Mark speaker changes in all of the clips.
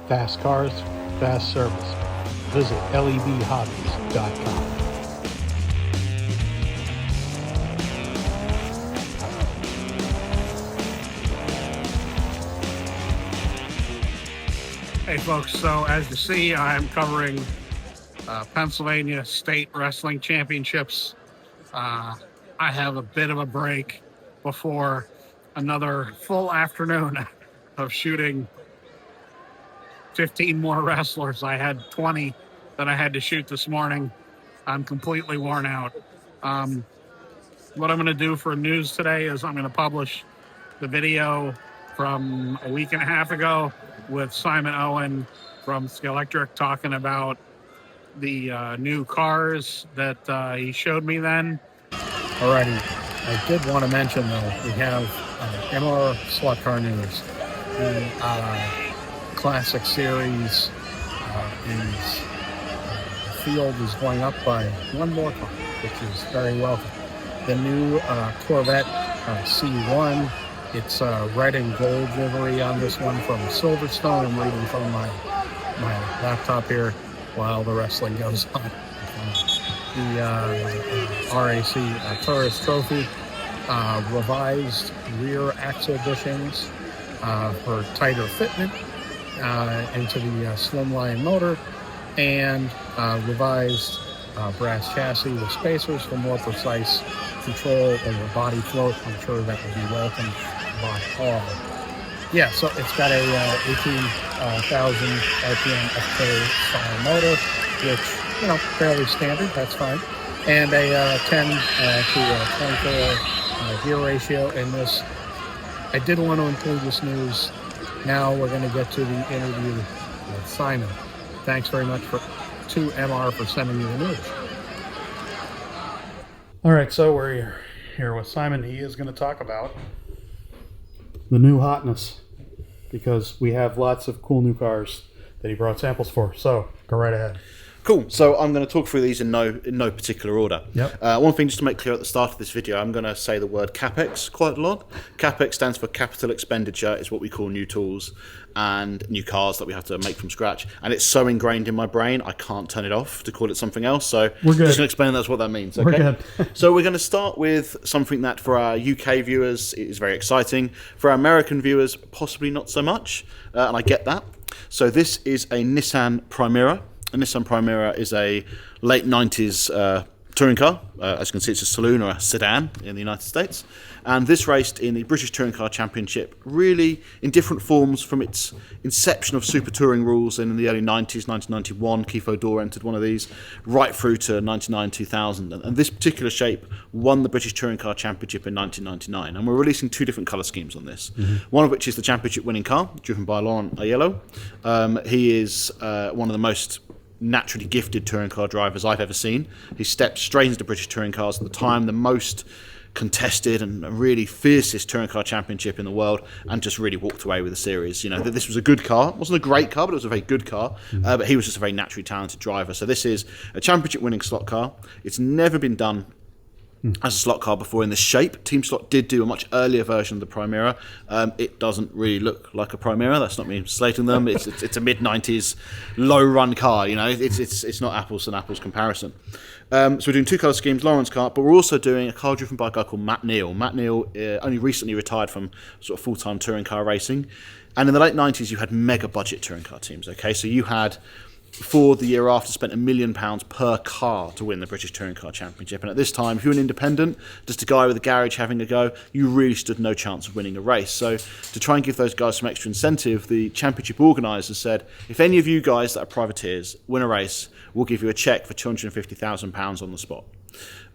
Speaker 1: Fast cars, fast service. Visit lebhobbies.com.
Speaker 2: Hey folks, so as you see, I'm covering Pennsylvania State Wrestling Championships. I have a bit of a break before another full afternoon of shooting 15 more wrestlers. I had 20 that I had to shoot this morning. I'm completely worn out. What I'm going to do for news today is I'm going to publish the video from a week and a half ago with Simon Owen from Scalextric talking about the new cars that he showed me then. Alrighty, I did want to mention though, we have MR Slotcar news. The Classic Series the field is going up by one more car, which is very welcome. The new Corvette C1. It's red and gold livery on this one from Silverstone. I'm reading from my laptop here while the wrestling goes on. The RAC Tourist Trophy, revised rear axle bushings for tighter fitment into the slimline motor, and revised brass chassis with spacers for more precise control over body float. I'm sure that will be welcomed by all. Yeah, so it's got a 18,000 RPM FK style motor, which, you know, fairly standard, that's fine. And a 10 to 24 gear ratio in this. I did want to include this news. Now we're going to get to the interview with Simon. Thanks very much to MR for sending me the news. All right, so we're here with Simon. He is going to talk about the new hotness, because we have lots of cool new cars that he brought samples for. So go right ahead.
Speaker 3: Cool. So I'm going to talk through these in no particular order.
Speaker 1: Yep.
Speaker 3: One thing just to make clear at the start of this video, I'm going to say the word CapEx quite a lot. CapEx stands for capital expenditure. It's what we call new tools and new cars that we have to make from scratch. And it's so ingrained in my brain, I can't turn it off to call it something else. So
Speaker 1: we're good.
Speaker 3: Just going to explain that's what that means. Okay?
Speaker 1: We're good.
Speaker 3: So we're going to start with something that for our UK viewers is very exciting. For our American viewers, possibly not so much. And I get that. So this is a Nissan Primera. A Nissan Primera is a late 90s touring car. As you can see, it's a saloon or a sedan in the United States. And this raced in the British Touring Car Championship, really in different forms from its inception of super touring rules in the early 90s, 1991. Keith O'Dore entered one of these, right through to 99, 2000. And this particular shape won the British Touring Car Championship in 1999. And we're releasing two different colour schemes on this. Mm-hmm. One of which is the championship winning car, driven by Laurent Aiello. He is one of the most naturally gifted touring car drivers I've ever seen. He stepped straight into British touring cars at the time, the most contested and really fiercest touring car championship in the world, and just really walked away with the series. You know, this was a good car. It wasn't a great car, but it was a very good car. But he was just a very naturally talented driver. So this is a championship winning slot car. It's never been done as a slot car before in this shape. Team Slot did do a much earlier version of the Primera. It doesn't really look like a Primera. That's not me slating them. It's a mid-90s low-run car. You know, it's not apples and apples comparison. So we're doing two colour schemes, Lauren's car, but we're also doing a car driven by a guy called Matt Neal. Matt Neal only recently retired from sort of full-time touring car racing. And in the late 90s, you had mega budget touring car teams. Okay, so you had, for the year after, spent £1 million per car to win the British Touring Car Championship. And at this time, if you were an independent, just a guy with a garage having a go, you really stood no chance of winning a race. So to try and give those guys some extra incentive, the championship organisers said, if any of you guys that are privateers win a race, we'll give you a cheque for £250,000 on the spot.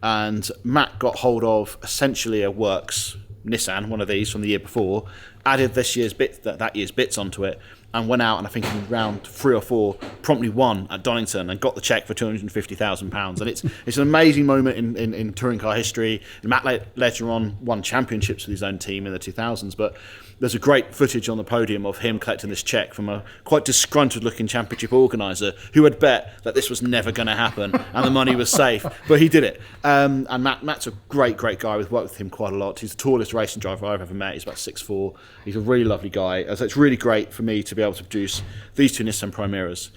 Speaker 3: And Matt got hold of essentially a works Nissan, one of these from the year before, added that year's bits onto it, and went out, and I think in round 3 or 4 promptly won at Donington and got the cheque for £250,000. And it's an amazing moment in touring car history. Matt later on won championships with his own team in the 2000s, but there's a great footage on the podium of him collecting this check from a quite disgruntled-looking championship organizer who had bet that this was never going to happen and the money was safe, but he did it. And Matt's a great guy. We've worked with him quite a lot. He's the tallest racing driver I've ever met. He's about 6'4". He's a really lovely guy. So it's really great for me to be able to produce these two Nissan Primeras.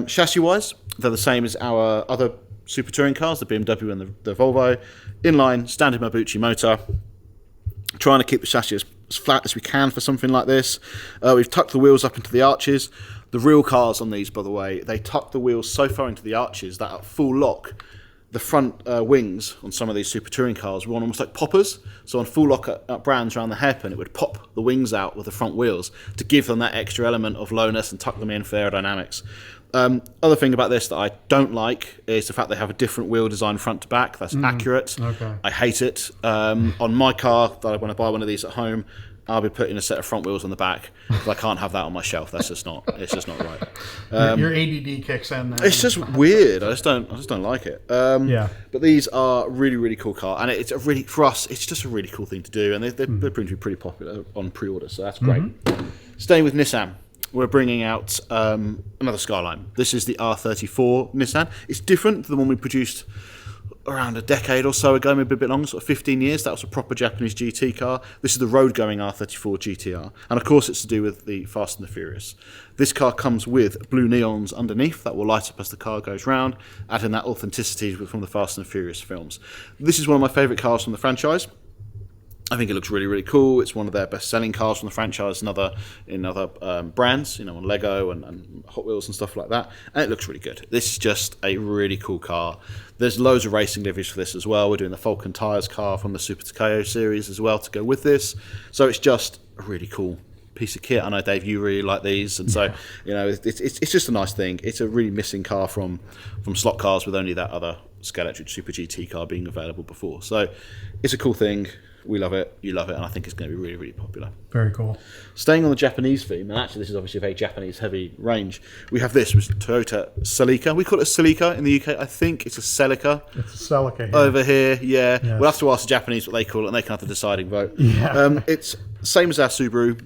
Speaker 3: Chassis-wise, they're the same as our other super touring cars, the BMW and the Volvo. Inline, standard Mabuchi motor. Trying to keep the chassis as flat as we can for something like this. We've tucked the wheels up into the arches. The real cars on these, by the way, they tuck the wheels so far into the arches that at full lock, the front wings on some of these super touring cars were almost like poppers. So on full lock at brands around the hairpin, it would pop the wings out with the front wheels to give them that extra element of lowness and tuck them in for aerodynamics. Other thing about this that I don't like is the fact they have a different wheel design front to back. That's accurate.
Speaker 2: Okay.
Speaker 3: I hate it. On my car, when I buy one of these at home, I'll be putting a set of front wheels on the back because I can't have that on my shelf. That's just not. It's just not right.
Speaker 2: Your ADD kicks in. Then.
Speaker 3: It's just weird. I just don't like it.
Speaker 2: Yeah.
Speaker 3: But these are really cool car, and it's a really, for us, it's just a really cool thing to do, and they're proving to be pretty popular on pre-order, so that's great. Staying with Nissan, we're bringing out another Skyline. This is the R34 Nissan. It's different to the one we produced around a decade or so ago, maybe a bit longer, sort of 15 years. That was a proper Japanese GT car. This is the road-going R34 GTR. And of course it's to do with the Fast and the Furious. This car comes with blue neons underneath that will light up as the car goes round, adding that authenticity from the Fast and the Furious films. This is one of my favourite cars from the franchise. I think it looks really cool. It's one of their best-selling cars from the franchise in other brands, on Lego and Hot Wheels and stuff like that. And it looks really good. This is just a really cool car. There's loads of racing liveries for this as well. We're doing the Falcon Tires car from the Super Takeo series as well to go with this. So it's just a really cool piece of kit. I know, Dave, you really like these, and so it's just a nice thing. It's a really missing car from slot cars, with only that other Scalextric Super GT car being available before. So it's a cool thing. We love it, you love it, and I think it's going to be really popular.
Speaker 2: Very cool.
Speaker 3: Staying on the Japanese theme, and actually this is obviously a very Japanese heavy range, we have this with Toyota Celica. We call it a Celica in the UK. I think it's a Celica.
Speaker 2: It's a Celica here.
Speaker 3: Over here, yeah.
Speaker 2: Yes.
Speaker 3: We'll have to ask the Japanese what they call it, and they can have the deciding vote.
Speaker 2: Yeah.
Speaker 3: It's same as our Subaru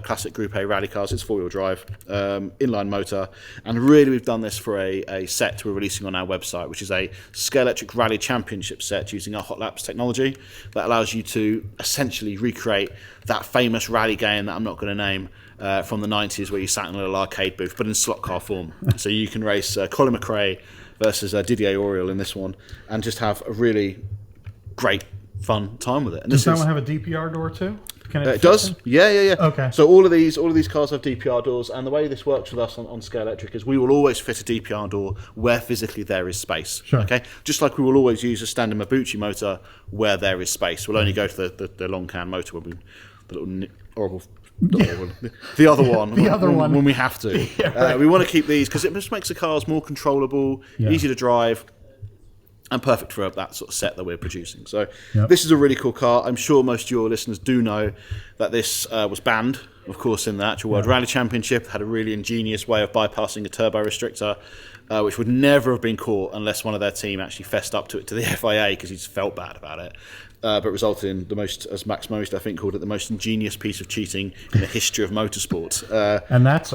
Speaker 3: classic Group A rally cars. It's four-wheel drive, inline motor, and really we've done this for a set we're releasing on our website, which is a Scalextric Rally Championship set using our Hot Laps technology that allows you to essentially recreate that famous rally game that I'm not going to name from the 90s, where you sat in a little arcade booth, but in slot car form. So you can race Colin McRae versus Didier Auriol in this one, and just have a really great, fun time with it. And
Speaker 2: Does that one have a DPR door too? Can
Speaker 3: it does.
Speaker 2: In?
Speaker 3: Yeah.
Speaker 2: Okay.
Speaker 3: So all of these cars have DPR doors, and the way this works with us on Scalextric is we will always fit a DPR door where physically there is space.
Speaker 2: Sure.
Speaker 3: Okay. Just like we will always use a standard Mabuchi motor where there is space. We'll only go to the long can motor when the little horrible. The other one. When we have to.
Speaker 2: Yeah, right.
Speaker 3: We want to keep these because it just makes the cars more controllable, easy to drive, and perfect for that sort of set that we're producing. So This is a really cool car. I'm sure most of your listeners do know that this was banned, of course, in the actual World Rally Championship. Had a really ingenious way of bypassing a turbo restrictor, which would never have been caught unless one of their team actually fessed up to it to the FIA because he just felt bad about it. But resulted in the most, as Max Most I think called it, the most ingenious piece of cheating in the history of motorsport.
Speaker 2: And that's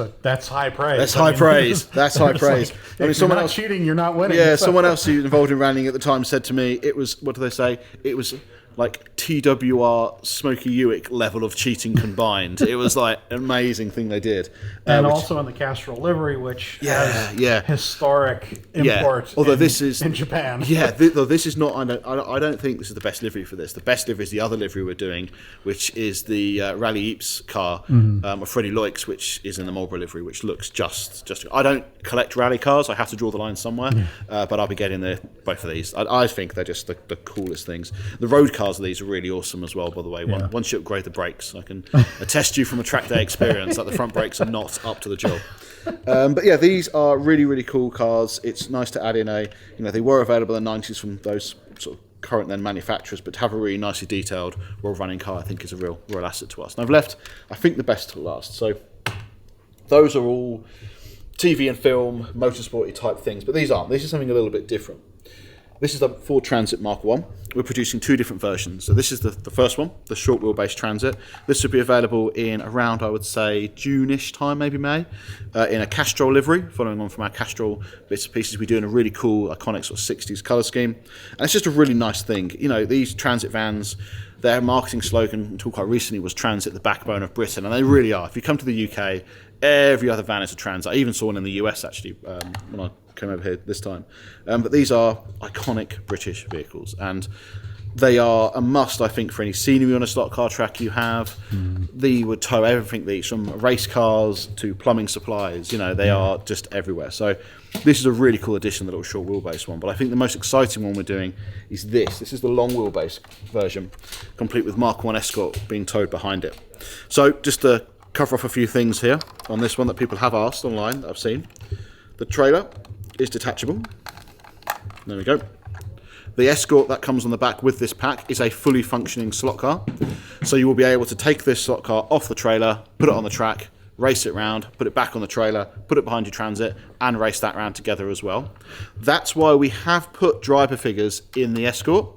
Speaker 2: high praise.
Speaker 3: That's high praise. That's high praise.
Speaker 2: Like, I mean, someone else cheating, you're not winning.
Speaker 3: Yeah, someone else who was involved in rallying at the time said to me, it was, what do they say? It was like TWR Smokey Hewitt level of cheating combined. It was like an amazing thing they did.
Speaker 2: And also in the Castrol livery, which has historic import
Speaker 3: Although this is
Speaker 2: in Japan.
Speaker 3: Though this is not, I don't think this is the best livery for this. The best livery is the other livery we're doing, which is the Rally Eeps car of Freddie Loix, which is in the Marlboro livery, which looks just. I don't collect rally cars. I have to draw the line somewhere, but I'll be getting both of these. I think they're just the coolest things. The road cars of these are really awesome as well, by the way. Once you upgrade the brakes, I can attest you from a track day experience that the front brakes are not up to the job. But yeah, these are really cool cars. It's nice to add in they were available in the 90s from those sort of current then manufacturers, but to have a really nicely detailed world running car, I think is a real asset to us. And I've left, I think, the best to last. So those are all TV and film, motorsporty type things, but these aren't. This is something a little bit different. This is the Ford Transit Mark 1. We're producing 2 different versions. So this is the first one, the short wheelbase Transit. This will be available in around, I would say, June-ish time, maybe May, in a Castrol livery, following on from our Castrol bits and pieces. We do in a really cool, iconic sort of 60s colour scheme. And it's just a really nice thing. You know, these Transit vans, their marketing slogan until quite recently was Transit, the backbone of Britain. And they really are. If you come to the UK, every other van is a Transit. I even saw one in the US, actually, when I came over here this time. But these are iconic British vehicles, and they are a must, I think, for any scenery on a slot car track you have. They would tow everything, these, from race cars to plumbing supplies. You know, they are just everywhere. So this is a really cool addition, the little short wheelbase one. But I think the most exciting one we're doing is this. This is the long wheelbase version, complete with Mark 1 Escort being towed behind it. So just to cover off a few things here on this one that people have asked online that I've seen. The trailer is detachable. There we go. The Escort that comes on the back with this pack is a fully functioning slot car. So you will be able to take this slot car off the trailer, put it on the track, race it round, put it back on the trailer, put it behind your Transit, and race that round together as well. That's why we have put driver figures in the Escort.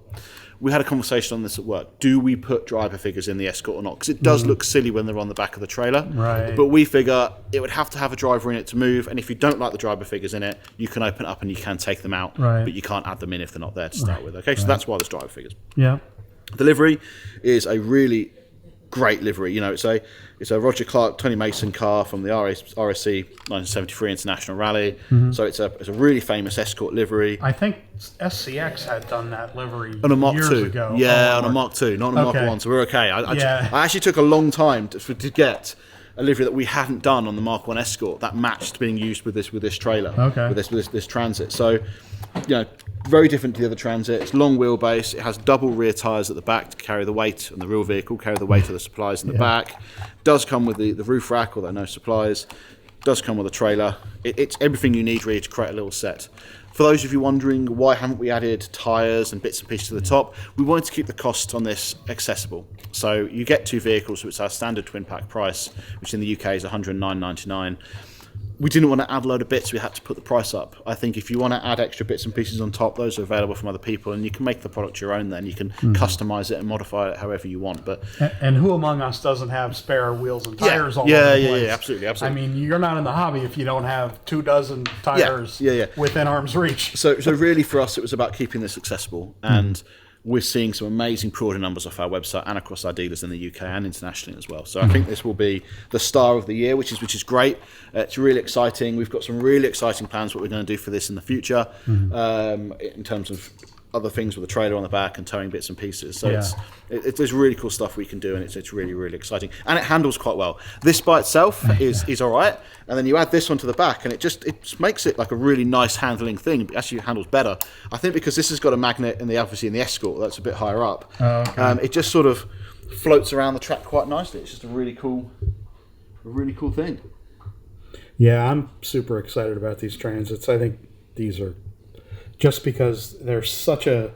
Speaker 3: We had a conversation on this at work. Do we put driver figures in the Escort or not? Because it does look silly when they're on the back of the trailer.
Speaker 2: Right.
Speaker 3: But we figure it would have to have a driver in it to move. And if you don't like the driver figures in it, you can open it up and you can take them out.
Speaker 2: Right.
Speaker 3: But you can't add them in if they're not there to start with. Okay, so that's why there's driver figures.
Speaker 2: Yeah.
Speaker 3: The livery is a really great livery. You know, it's a Roger Clark, Tony Mason car from the RSC 1973 International Rally. So it's a really famous Escort livery.
Speaker 2: I think SCX had done that livery
Speaker 3: On a Mark
Speaker 2: years
Speaker 3: II.
Speaker 2: ago.
Speaker 3: Yeah, on a Mark II, not on a Mark
Speaker 2: Okay.
Speaker 3: I, so we're okay. I
Speaker 2: Yeah.
Speaker 3: actually took a long time to get a livery that we hadn't done on the Mark I Escort that matched being used with this trailer,
Speaker 2: Okay.
Speaker 3: with this Transit. So, you know, very different to the other Transit. It's long wheelbase. It has double rear tyres at the back to carry the weight on the real vehicle, carry the weight of the supplies in the back. Does come with the roof rack, although no supplies. Does come with a trailer. It's everything you need really to create a little set. For those of you wondering why haven't we added tyres and bits and pieces to the top, we wanted to keep the cost on this accessible. So you get 2 vehicles, so it's our standard twin pack price, which in the UK is $109.99. We didn't want to add a load of bits, we had to put the price up. I think if you want to add extra bits and pieces on top, those are available from other people, and you can make the product your own then. You can customise it and modify it however you want. But
Speaker 2: And who among us doesn't have spare wheels and tires all over the place?
Speaker 3: Yeah, absolutely.
Speaker 2: I mean, you're not in the hobby if you don't have 24 tires within arm's reach.
Speaker 3: So really for us, it was about keeping this accessible, and we're seeing some amazing pre-order numbers off our website and across our dealers in the UK and internationally as well. So I think this will be the star of the year, which is great. It's really exciting. We've got some really exciting plans what we're going to do for this in the future, in terms of other things with the trailer on the back and towing bits and pieces. So there's really cool stuff we can do, and it's really, really exciting. And it handles quite well. This by itself is all right, and then you add this onto the back, and it just makes it like a really nice handling thing. It actually handles better, I think, because this has got a magnet in the obviously in the Escort that's a bit higher up. It just sort of floats around the track quite nicely. It's just a really cool thing.
Speaker 2: Yeah, I'm super excited about these Transits. I think these are, just because they're such a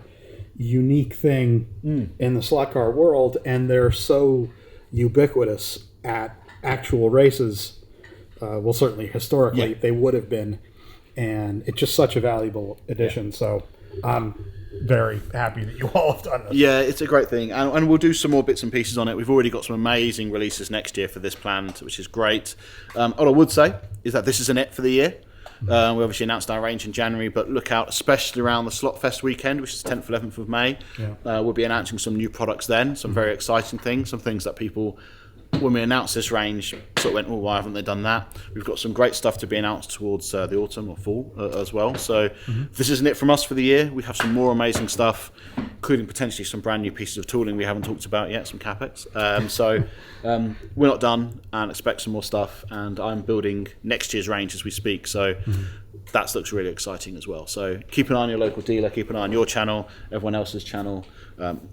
Speaker 2: unique thing in the slot car world, and they're so ubiquitous at actual races. Well, certainly historically they would have been, and it's just such a valuable addition. So I'm very happy that you all have done this.
Speaker 3: Yeah, it's a great thing, and we'll do some more bits and pieces on it. We've already got some amazing releases next year for this planned, which is great. What I would say is that this isn't it for the year. We obviously announced our range in January, but look out, especially around the Slot Fest weekend, which is 10th, 11th of May. We'll be announcing some new products then, some very exciting things, some things that people, when we announced this range, sort of went, oh, why haven't they done that? We've got some great stuff to be announced towards the autumn or fall as well. So this isn't it from us for the year. We have some more amazing stuff, including potentially some brand new pieces of tooling we haven't talked about yet, some CapEx. We're not done, and expect some more stuff. And I'm building next year's range as we speak. So that looks really exciting as well. So keep an eye on your local dealer, keep an eye on your channel, everyone else's channel,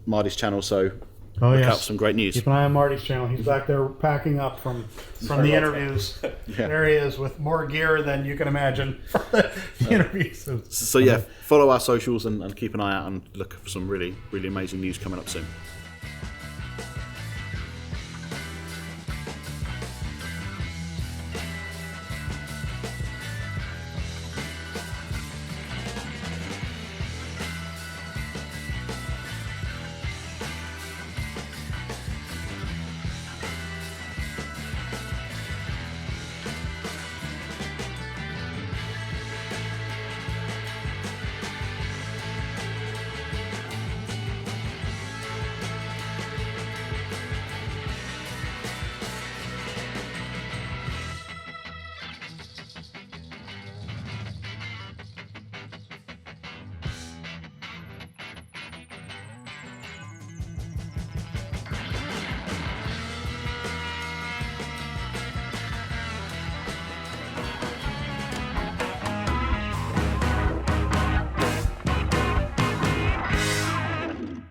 Speaker 3: Marty's channel. So look out for some great news.
Speaker 2: Keep an eye on Marty's channel. He's back there packing up from the interviews. There he is with more gear than you can imagine for the interviews.
Speaker 3: So follow our socials and keep an eye out and look for some really, really amazing news coming up soon.